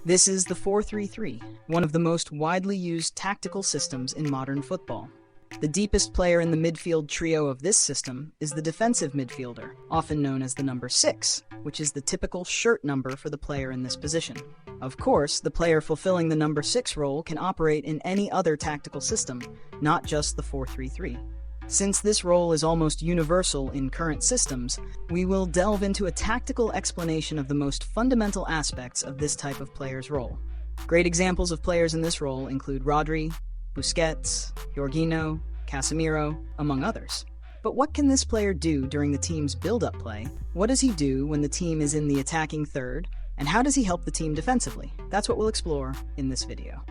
This is the 4-3-3, one of the most widely used tactical systems in modern football. The deepest player in the midfield trio of this system is the defensive midfielder, often known as the number 6, which is the typical shirt number for the player in this position. Of course, the player fulfilling the number 6 role can operate in any other tactical system, not just the 4-3-3. Since this role is almost universal in current systems, we will delve into a tactical explanation of the most fundamental aspects of this type of player's role. Great examples of players in this role include Rodri, Busquets, Jorginho, Casemiro, among others. But what can this player do during the team's build-up play? What does he do when the team is in the attacking third? And how does he help the team defensively? That's what we'll explore in this video.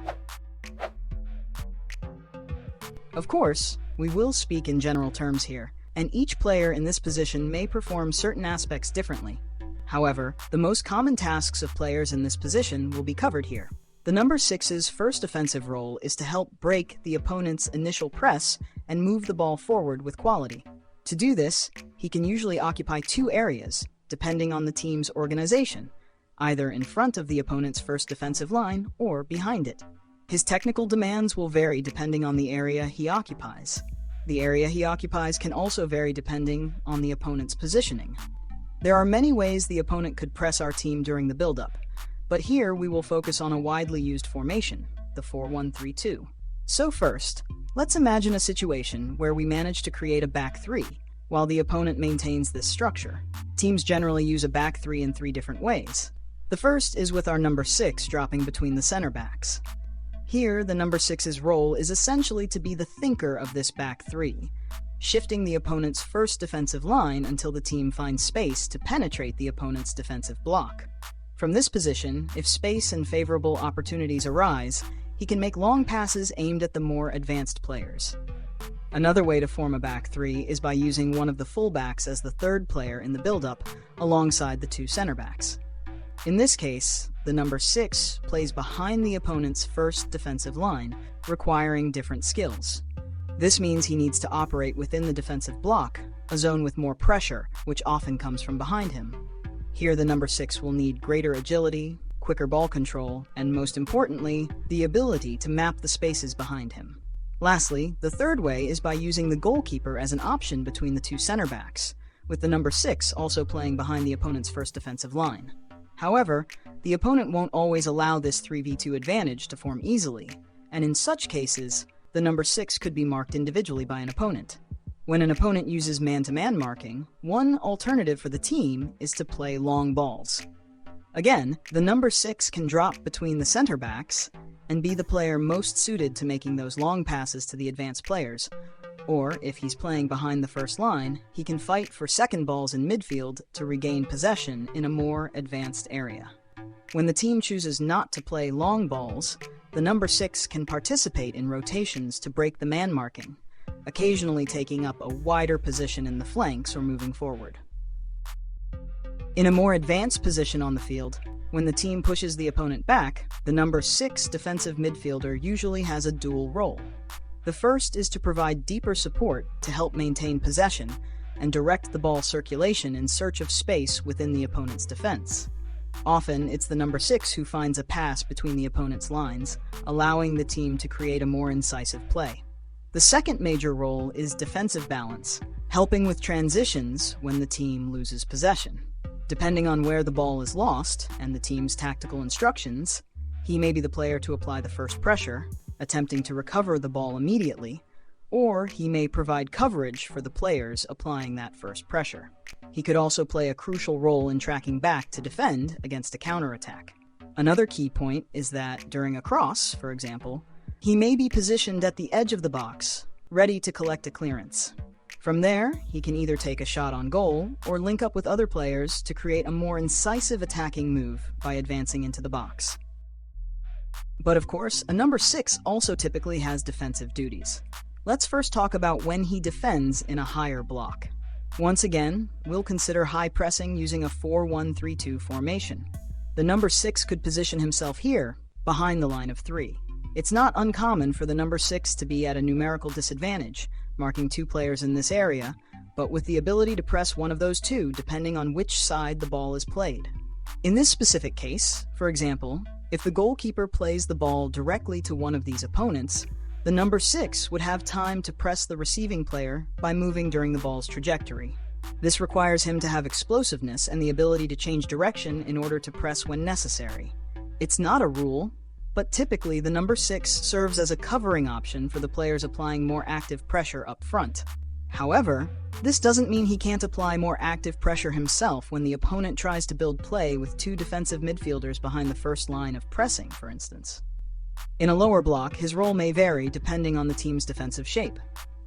Of course, we will speak in general terms here, and each player in this position may perform certain aspects differently. However, the most common tasks of players in this position will be covered here. The number 6's first offensive role is to help break the opponent's initial press and move the ball forward with quality. To do this, he can usually occupy two areas, depending on the team's organization, either in front of the opponent's first defensive line or behind it. His technical demands will vary depending on the area he occupies. The area he occupies can also vary depending on the opponent's positioning. There are many ways the opponent could press our team during the build-up, but here we will focus on a widely used formation, the 4-1-3-2. So first, let's imagine a situation where we manage to create a back three, while the opponent maintains this structure. Teams generally use a back three in 3 different ways. The first is with our number 6 dropping between the center backs. Here, the number 6's role is essentially to be the thinker of this back three, shifting the opponent's first defensive line until the team finds space to penetrate the opponent's defensive block. From this position, if space and favorable opportunities arise, he can make long passes aimed at the more advanced players. Another way to form a back three is by using one of the fullbacks as the third player in the build-up alongside the 2 center backs. In this case, the number 6 plays behind the opponent's first defensive line, requiring different skills. This means he needs to operate within the defensive block, a zone with more pressure, which often comes from behind him. Here, the number 6 will need greater agility, quicker ball control, and most importantly, the ability to map the spaces behind him. Lastly, the third way is by using the goalkeeper as an option between the 2 center backs, with the number 6 also playing behind the opponent's first defensive line. However, the opponent won't always allow this 3v2 advantage to form easily, and in such cases, the number 6 could be marked individually by an opponent. When an opponent uses man-to-man marking, one alternative for the team is to play long balls. Again, the number 6 can drop between the center backs and be the player most suited to making those long passes to the advanced players, or if he's playing behind the first line, he can fight for second balls in midfield to regain possession in a more advanced area. When the team chooses not to play long balls, the number 6 can participate in rotations to break the man marking, occasionally taking up a wider position in the flanks or moving forward. In a more advanced position on the field, when the team pushes the opponent back, the number 6 defensive midfielder usually has a dual role. The first is to provide deeper support to help maintain possession and direct the ball circulation in search of space within the opponent's defense. Often, it's the number 6 who finds a pass between the opponent's lines, allowing the team to create a more incisive play. The second major role is defensive balance, helping with transitions when the team loses possession. Depending on where the ball is lost and the team's tactical instructions, he may be the player to apply the first pressure, attempting to recover the ball immediately, or he may provide coverage for the players applying that first pressure. He could also play a crucial role in tracking back to defend against a counterattack. Another key point is that during a cross, for example, he may be positioned at the edge of the box, ready to collect a clearance. From there, he can either take a shot on goal or link up with other players to create a more incisive attacking move by advancing into the box. But of course, a number 6 also typically has defensive duties. Let's first talk about when he defends in a higher block. Once again, we'll consider high pressing using a 4-1-3-2 formation. The number 6 could position himself here, behind the line of 3. It's not uncommon for the number 6 to be at a numerical disadvantage, marking 2 players in this area, but with the ability to press one of those 2 depending on which side the ball is played. In this specific case, for example, If the goalkeeper plays the ball directly to one of these opponents, the number 6 would have time to press the receiving player by moving during the ball's trajectory. This requires him to have explosiveness and the ability to change direction in order to press when necessary. It's not a rule, but typically the number 6 serves as a covering option for the players applying more active pressure up front. However, this doesn't mean he can't apply more active pressure himself when the opponent tries to build play with 2 defensive midfielders behind the first line of pressing, for instance. In a lower block, his role may vary depending on the team's defensive shape.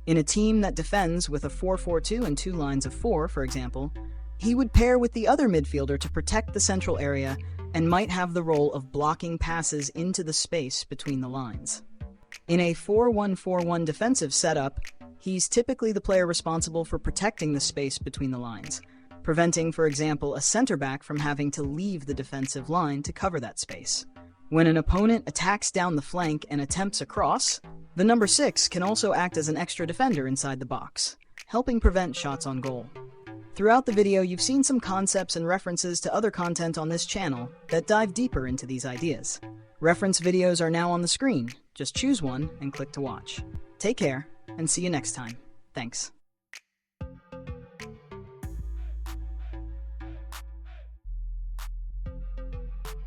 In a team that defends with a 4-4-2 and 2 lines of 4, for example, he would pair with the other midfielder to protect the central area and might have the role of blocking passes into the space between the lines. In a 4-1-4-1 defensive setup, he's typically the player responsible for protecting the space between the lines, preventing, for example, a center-back from having to leave the defensive line to cover that space. When an opponent attacks down the flank and attempts a cross, the number 6 can also act as an extra defender inside the box, helping prevent shots on goal. Throughout the video, you've seen some concepts and references to other content on this channel that dive deeper into these ideas. Reference videos are now on the screen. Just choose one and click to watch. Take care, and see you next time. Thanks.